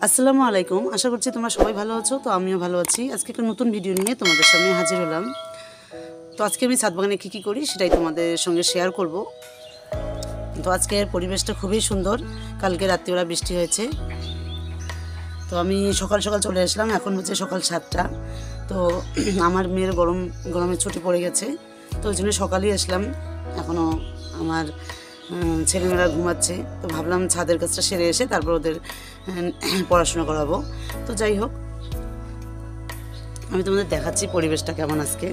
আসসালামু আলাইকুম। আশা করছি তোমরা সবাই ভালো আছো। তো আমিও ভালো আছি। আজকে একটা নতুন ভিডিও নিয়ে তোমাদের সামনে হাজির হলাম। তো আজকে আমি ছাদ বাগানে কী করি সেটাই তোমাদের সঙ্গে শেয়ার করব। তো আজকের পরিবেশটা খুবই সুন্দর। কালকে রাত্রিবেলা বৃষ্টি হয়েছে। তো আমি সকাল সকাল চলে আসলাম। এখন হচ্ছে সকাল 7টা। তো আমার মেয়ের গরমের ছুটি পড়ে গেছে, তো ওই জন্য সকালেই আসলাম। এখনও আমার ছেলেমেয়েরা ঘুমাচ্ছে, তো ভাবলাম ছাদের কাজটা সেরে এসে তারপর ওদের পড়াশোনা করাবো। তো যাই হোক, আমি তোমাদের দেখাচ্ছি পরিবেশটা কেমন আজকে।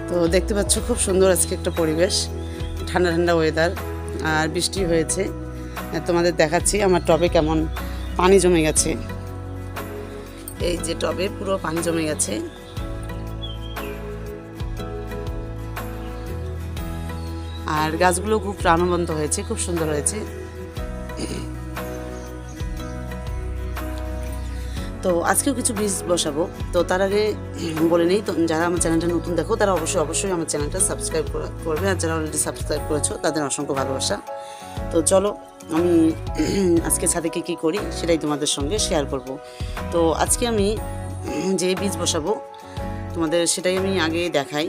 তো দেখতে পাচ্ছ খুব সুন্দর আজকে একটা পরিবেশ, ঠান্ডা ঠান্ডা ওয়েদার, আর বৃষ্টি হয়েছে। তোমাদের দেখাচ্ছি আমার টবে কেমন পানি জমে গেছে। এই যে টবে পুরো পানি জমে গেছে। আর গাছগুলো খুব প্রাণবন্ত হয়েছে, খুব সুন্দর হয়েছে। তো আজকেও কিছু বীজ বসাবো। তো তার আগে বলে নেই, তো যারা আমার চ্যানেলটা নতুন দেখো তারা অবশ্যই আমার চ্যানেলটা সাবস্ক্রাইব করবে, আর যারা অলরেডি সাবস্ক্রাইব করেছো তাদের অসংখ্য ভালোবাসা। তো চলো, আমি আজকে ছাদে কী করি সেটাই তোমাদের সঙ্গে শেয়ার করব। তো আজকে আমি যে বীজ বসাবো তোমাদের সেটাই আমি আগে দেখাই।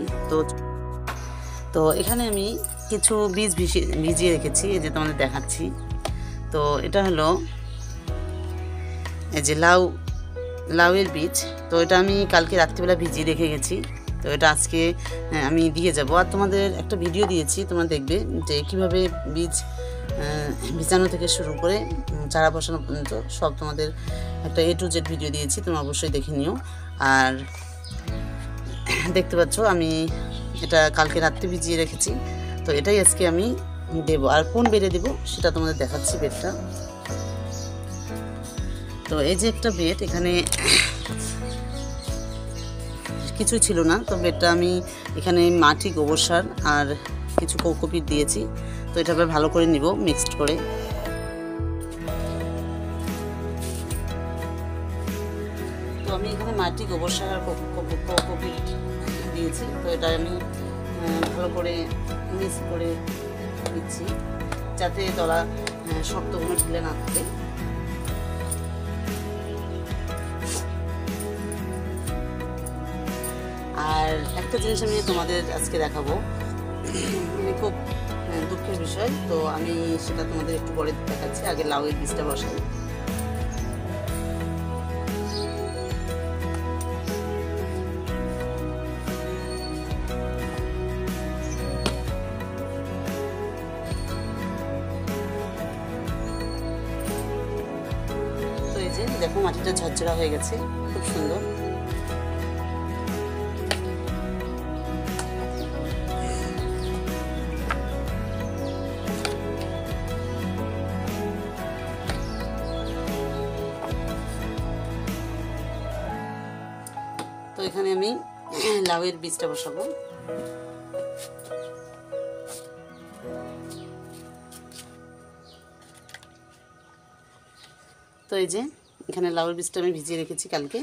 তো এখানে আমি কিছু বীজ ভিজিয়ে রেখেছি, এই যে তোমাদের দেখাচ্ছি। তো এটা হলো এই যে লাউয়ের বীজ। তো এটা আমি কালকে রাত্রিবেলা ভিজিয়ে রেখে গেছি। তো এটা আজকে আমি দিয়ে যাব। আর তোমাদের একটা ভিডিও দিয়েছি, তোমরা দেখবে যে কীভাবে বীজ ভিজানো থেকে শুরু করে চারা বসানো পর্যন্ত সব তোমাদের একটা A to Z ভিডিও দিয়েছি, তোমরা অবশ্যই দেখে নিও। আর দেখতে পাচ্ছ আমি এটা কালকে রাত্রে ভিজিয়ে রেখেছি। তো এটাই আজকে আমি দেব। আর কোন বেডে দেব সেটা তোমাদের দেখাচ্ছি বেডটা। তো এই যে একটা বেড, এখানে কিছু ছিল না। তো বেডটা আমি এখানে মাটি, গোবর সার আর কিছু কোকোপিট দিয়েছি। তো এটা ভালো করে নিব মিক্সড করে। তো আমি এখানে মাটি, গোবর সার আর কোকোপিট দিয়েছি। তো এটা আমি ভালো করে মিক্স করে দিচ্ছি, যাতে তলা শক্ত কোনো ঢিলে না থাকে। আর একটা জিনিস আমি তোমাদের আজকে দেখাবো, মানে খুব দুঃখের বিষয়। তো আমি সেটা তোমাদের একটু পরে দেখাচ্ছি। আগে লাউয়ের বীজটা বসাই। তো এই যে দেখো মাটিটা ঝরঝরা হয়ে গেছে, খুব সুন্দর। তো এখানে আমি লাউয়ের বীজটা বসাবো। তো এই যে এখানে লাউয়ের বীজটা আমি ভিজিয়ে রেখেছি কালকে।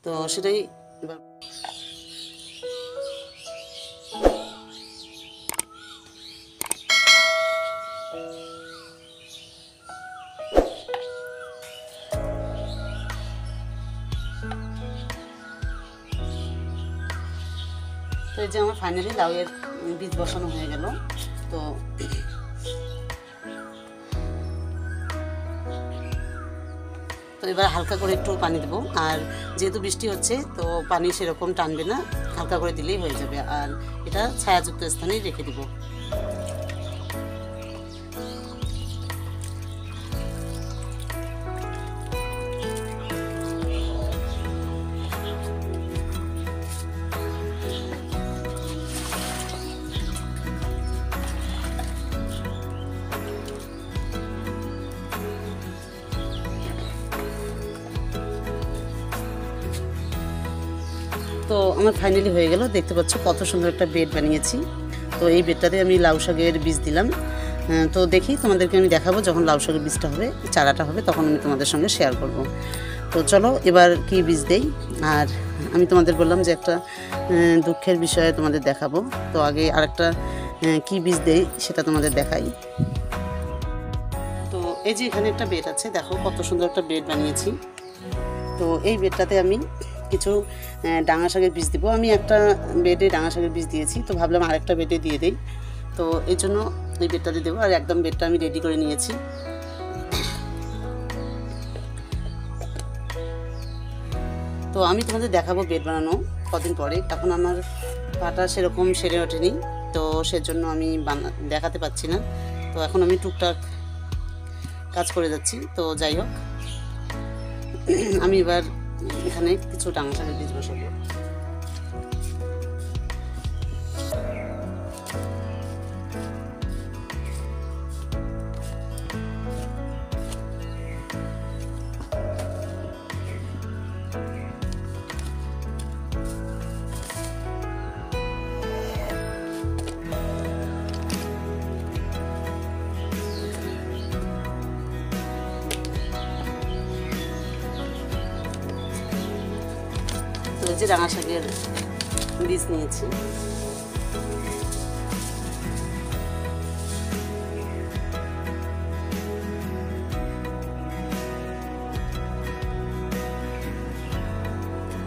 তো সেটাই এবার তো এই যে আমার ফাইনালি লাউয়ের বীজ বসানো হয়ে গেল। তো এবার হালকা করে একটু পানি দেবো। আর যেহেতু বৃষ্টি হচ্ছে তো পানি সেরকম টানবে না, হালকা করে দিলেই হয়ে যাবে। আর এটা ছায়াযুক্ত স্থানেই রেখে দেবো। তো আমার ফাইনালি হয়ে গেল। দেখতে পাচ্ছ কত সুন্দর একটা বেড বানিয়েছি। তো এই বেডটাতে আমি লাউ শাকের বীজ দিলাম। তো দেখি তোমাদেরকে আমি দেখাবো যখন লাউ শাকের বীজটা হবে, চারাটা হবে, তখন আমি তোমাদের সঙ্গে শেয়ার করব। তো চলো এবার কি বীজ দেই। আর আমি তোমাদের বললাম যে একটা দুঃখের বিষয়ে তোমাদের দেখাবো। তো আগে আরেকটা কি বীজ দেই সেটা তোমাদের দেখাই। তো এই যে এখানে একটা বেড আছে, দেখো কত সুন্দর একটা বেড বানিয়েছি। তো এই বেডটাতে আমি কিছু ডাঙা শাকের বীজ দেবো। আমি একটা বেডে ডাঙা শাকের বীজ দিয়েছি, তো ভাবলাম আরেকটা বেডে দিয়ে দেই। তো এই জন্য এই বেডটাতে দেবো। আর একদম বেডটা আমি রেডি করে নিয়েছি। তো আমি তোমাদের দেখাবো বেড বানানো কদিন পরে। এখন আমার পাটা সেরকম সেরে ওঠেনি, তো সেজন্য আমি দেখাতে পাচ্ছি না। তো এখন আমি টুকটাক কাজ করে যাচ্ছি। তো যাই হোক, আমি এবার এখানে কিছু ডাঙা শাকের বীজ বসাবো। তো এই যে ডাঙা শাকের বীজ নিয়েছি।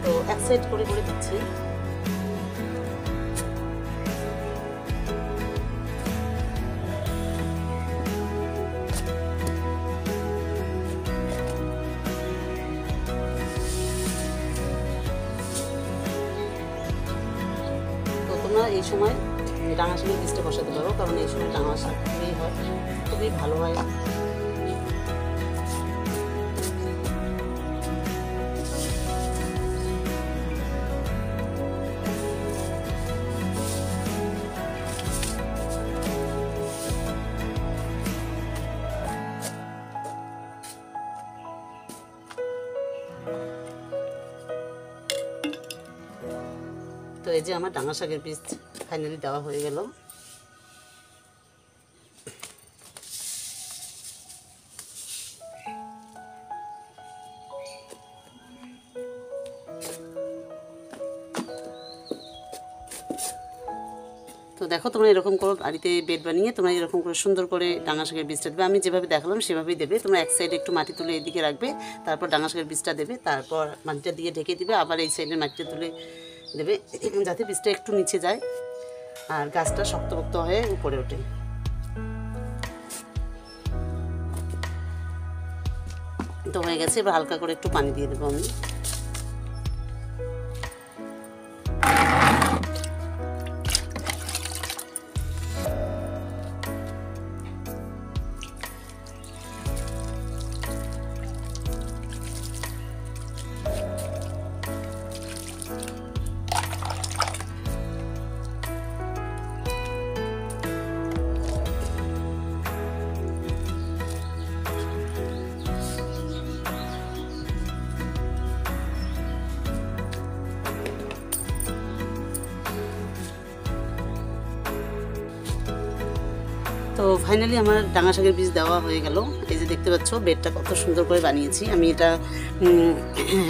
তো এক সাইড করে করে দিচ্ছি। তোমরা এই সময় ডাঙা শাকের বীজটা বসাতে পারো, কারণ এই সময় ডাঙা শাক খুবই হয়, খুবই ভালো হয়। তো এই যে আমার ডাঙা শাকের বীজ ফাইনালি দেওয়া হয়ে গেল। তো দেখো তোমরা এরকম করে বাড়িতে বেড বানিয়ে তোমরা এরকম করে সুন্দর করে ডাঙা শাকের বীজটা দেবে। আমি যেভাবে দেখালাম সেভাবেই দেবে। তোমরা এক সাইডে একটু মাটি তুলে এদিকে রাখবে, তারপর ডাঙা শাকের বীজটা দেবে, তারপর মাটিটা দিয়ে ঢেকে দিবে, আবার এই সাইডের মাটিটা তুলে দেবে, যাতে বীজটা একটু নিচে যায় আর গাছটা শক্তপোক্ত হয়ে উপরে ওঠে। তো হয়ে গেছে, এবার হালকা করে একটু পানি দিয়ে দেবো আমি। তো ফাইনালি আমার ডাঙা শাকের বীজ দেওয়া হয়ে গেল। এই যে দেখতে পাচ্ছ বেডটা কত সুন্দর করে বানিয়েছি আমি। এটা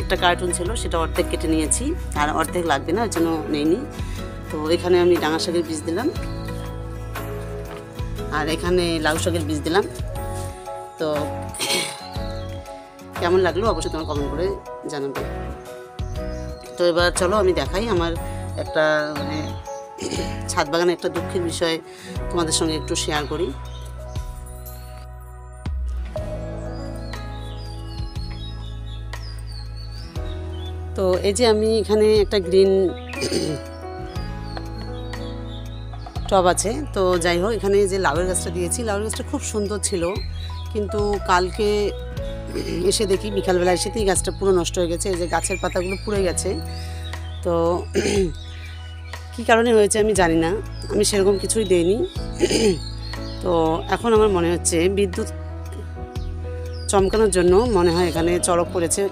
একটা কার্টুন ছিল, সেটা অর্ধেক কেটে নিয়েছি, আর অর্ধেক লাগবে না, ওই জন্য নেইনি। তো এখানে আমি ডাঙা শাকের বীজ দিলাম, আর এখানে লাউ শাকের বীজ দিলাম। তো কেমন লাগলো অবশ্যই তোমার কমেন্ট করে জানাবে। তো এবার চলো আমি দেখাই আমার একটা মানে ছাদ বাগানে একটা দুঃখের বিষয় তোমাদের সঙ্গে একটু শেয়ার করি। তো এই যে আমি এখানে একটা গ্রিন টব আছে। তো যাই হোক, এখানে যে লাউয়ের গাছটা দিয়েছি, লাউয়ের গাছটা খুব সুন্দর ছিল, কিন্তু কালকে এসে দেখি বিকালবেলা এসেতেই গাছটা পুরো নষ্ট হয়ে গেছে। এই যে গাছের পাতাগুলো পুড়ে গেছে। তো কী কারণে হয়েছে আমি জানি না, আমি সেরকম কিছুই দেইনি। তো এখন আমার মনে হচ্ছে বিদ্যুৎ চমকানোর জন্য মনে হয় এখানে চড়ক পড়েছে।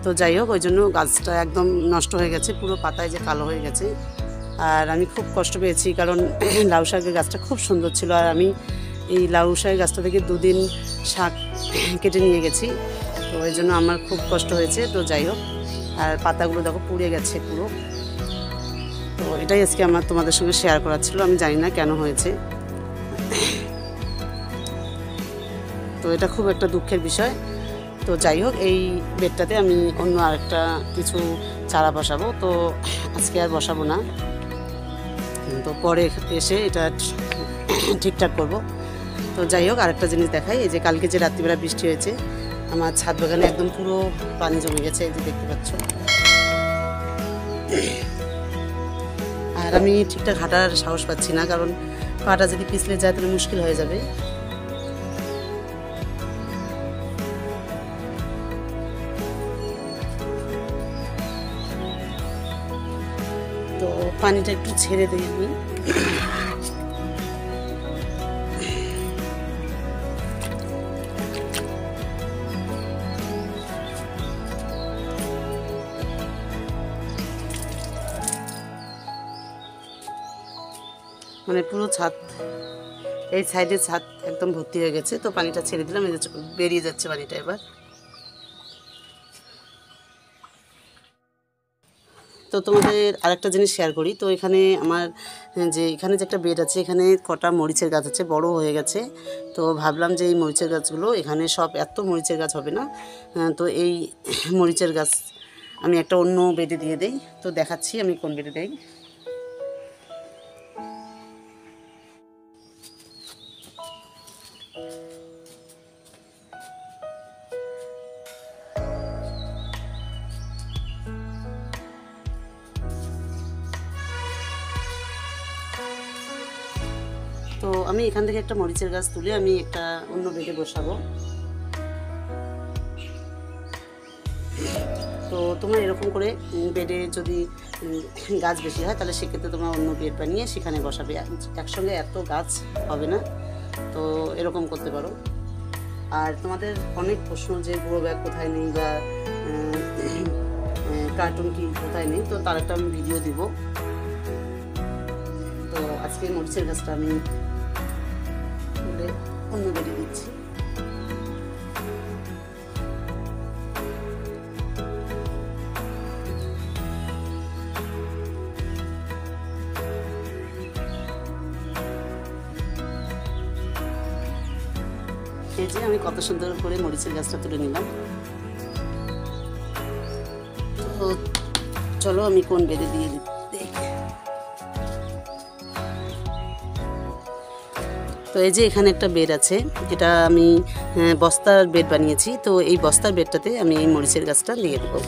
তো যাই হোক, ওই জন্য গাছটা একদম নষ্ট হয়ে গেছে, পুরো পাতায় যে কালো হয়ে গেছে। আর আমি খুব কষ্ট পেয়েছি, কারণ লাউ শাকের গাছটা খুব সুন্দর ছিল, আর আমি এই লাউ শাক গাছটা থেকে 2 দিন শাক কেটে নিয়ে গেছি, তো এই জন্য আমার খুব কষ্ট হয়েছে। তো যাই হোক, আর পাতাগুলো দেখো পুড়ে গেছে পুরো। তো এটাই আজকে আমার তোমাদের সঙ্গে শেয়ার করার ছিল, আমি জানি না কেন হয়েছে। তো এটা খুব একটা দুঃখের বিষয়। তো যাই হোক, এই বেডটাতে আমি অন্য আরেকটা কিছু চারা বসাবো, তো আজকে আর বসাবো না, তো পরে এসে এটা ঠিকঠাক করব। তো যাই হোক, আরেকটা জিনিস দেখাই, এই যে কালকে যে রাত্রিবেলা বৃষ্টি হয়েছে, আমার ছাদ বাগানে একদম পুরো পানি জমে গেছে, এই যে দেখতে পাচ্ছ। আর আমি ঠিকঠাক হাঁটার সাহস পাচ্ছি না, কারণ পাটা যদি পিছলে যায় তাহলে মুশকিল হয়ে যাবে। তো পানিটা একটু ছেড়ে দিই আমি। মানে পুরো ছাদ, এই সাইডে ছাদ একদম ভর্তি হয়ে গেছে। তো পানিটা ছেড়ে দিলাম, এই যে বেরিয়ে যাচ্ছে পানিটা এবার। তো তোমাদের আরেকটা জিনিস শেয়ার করি। তো এখানে আমার এখানে যে একটা বেড আছে, এখানে কটা মরিচের গাছ আছে, বড় হয়ে গেছে। তো ভাবলাম যে এই মরিচের গাছগুলো, এখানে সব এত মরিচের গাছ হবে না, তো এই মরিচের গাছ আমি একটা অন্য বেডে দিয়ে দেই। তো দেখাচ্ছি আমি কোন বেডে দেই। তো আমি এখান থেকে একটা মরিচের গাছ তুলে আমি একটা অন্য বেডে বসাবো। তো তোমরা এরকম করে বেডে যদি গাছ বেশি হয়, তাহলে সেক্ষেত্রে তোমরা অন্য বেড বানিয়ে সেখানে বসাবে। একসঙ্গে এত গাছ হবে না, তো এরকম করতে পারো। আর তোমাদের অনেক প্রশ্ন যে গ্রো ব্যাগ কোথায় নেই বা কার্টুন কি কোথায় নেই, তো তার একটা আমি ভিডিও দিব। তো আজকে মরিচের গাছটা আমি অন্য বেডে দিচ্ছি। এই যে আমি কত সুন্দর করে মরিচের গাছটা তুলে নিলাম। তো চলো আমি কোন বেডে দিয়ে দিই। তো এই যে এখানে একটা বেড আছে, এটা আমি বস্তার বেড বানিয়েছি। তো এই বস্তার বেডটাতে আমি এই মরিচের গাছটা দিয়ে দেবো।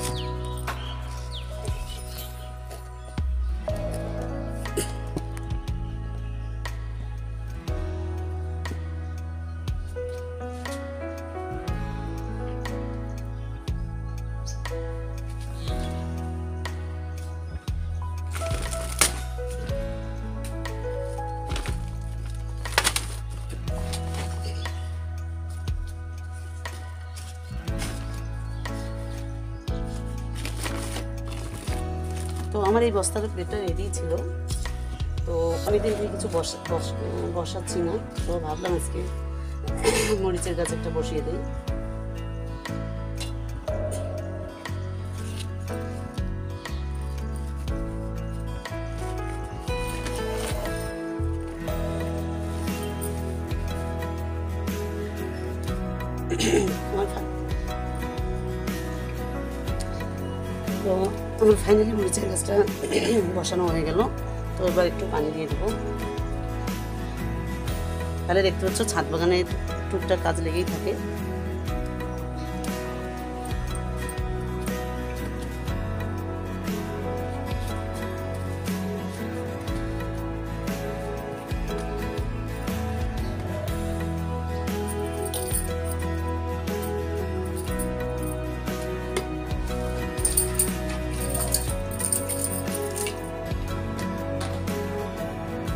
তো আমার এই বস্তার বেডটা রেডি ছিল, তো অনেকদিন থেকে কিছু বসাচ্ছি না, তো ভাবলাম আজকে মরিচের গাছ একটা বসিয়ে দিই। তো আমার ফাইনালি মরিচের গাছটা বসানো হয়ে গেল। তো এবার একটু পানি দিয়ে দেবো। তাহলে দেখতে পাচ্ছ ছাদ বাগানে টুকটাক কাজ লেগেই থাকে।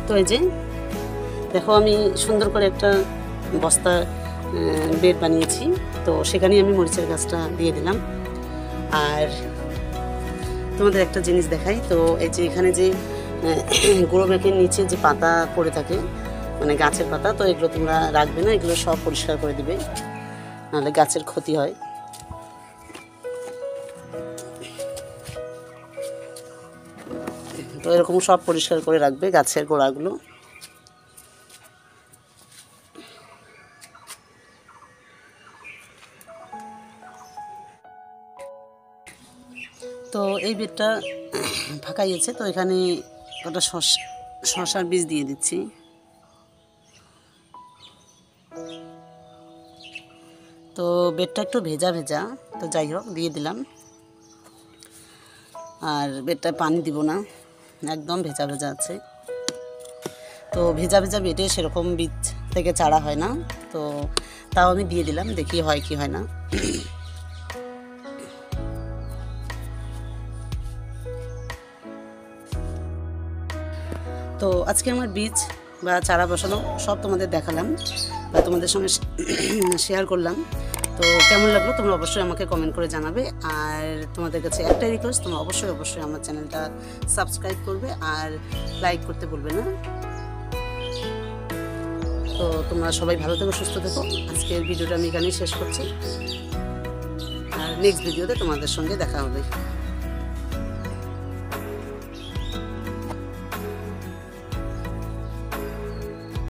তো এই যে দেখো, আমি সুন্দর করে একটা বস্তা বেড বানিয়েছি। তো সেখানেই আমি মরিচের গাছটা দিয়ে দিলাম। আর তোমাদের একটা জিনিস দেখাই। তো এই যে এখানে যে গ্রো ব্যাগের নিচে যে পাতা পড়ে থাকে, মানে গাছের পাতা। তো এগুলো তোমরা রাখবে না, এগুলো সব পরিষ্কার করে দিবে, নাহলে গাছের ক্ষতি হয়। তো এরকম সব পরিষ্কার করে রাখবে গাছের গোড়াগুলো। তো এই বেডটা ফাঁকাইয়েছে, তো এখানে ওটা শশার বীজ দিয়ে দিচ্ছি। তো বেডটা একটু ভেজা ভেজা, তো যাই হোক দিয়ে দিলাম। আর বেডটায় পানি দিব না, একদম ভেজা ভেজা আছে। তো ভেজা ভেজা বেডে সেরকম বীজ থেকে চারা হয় না, তো তাও আমি দিয়ে দিলাম, দেখি হয় কি হয় না। তো আজকে আমার বীজ বা চারা বসানো সব তোমাদের দেখালাম বা তোমাদের সঙ্গে শেয়ার করলাম। তো কেমন লাগলো তোমরা অবশ্যই আমাকে কমেন্ট করে জানাবে। আর তোমাদের কাছে একটাই রিকোয়েস্ট, তোমরা অবশ্যই আমার চ্যানেলটা সাবস্ক্রাইব করবে আর লাইক করতে ভুলবে না। তো তোমরা সবাই ভালো থেকো, সুস্থ থেকো। আজকের ভিডিওটা আমি এখানেই শেষ করছি, আর নেক্সট ভিডিওতে তোমাদের সঙ্গে দেখা হবে।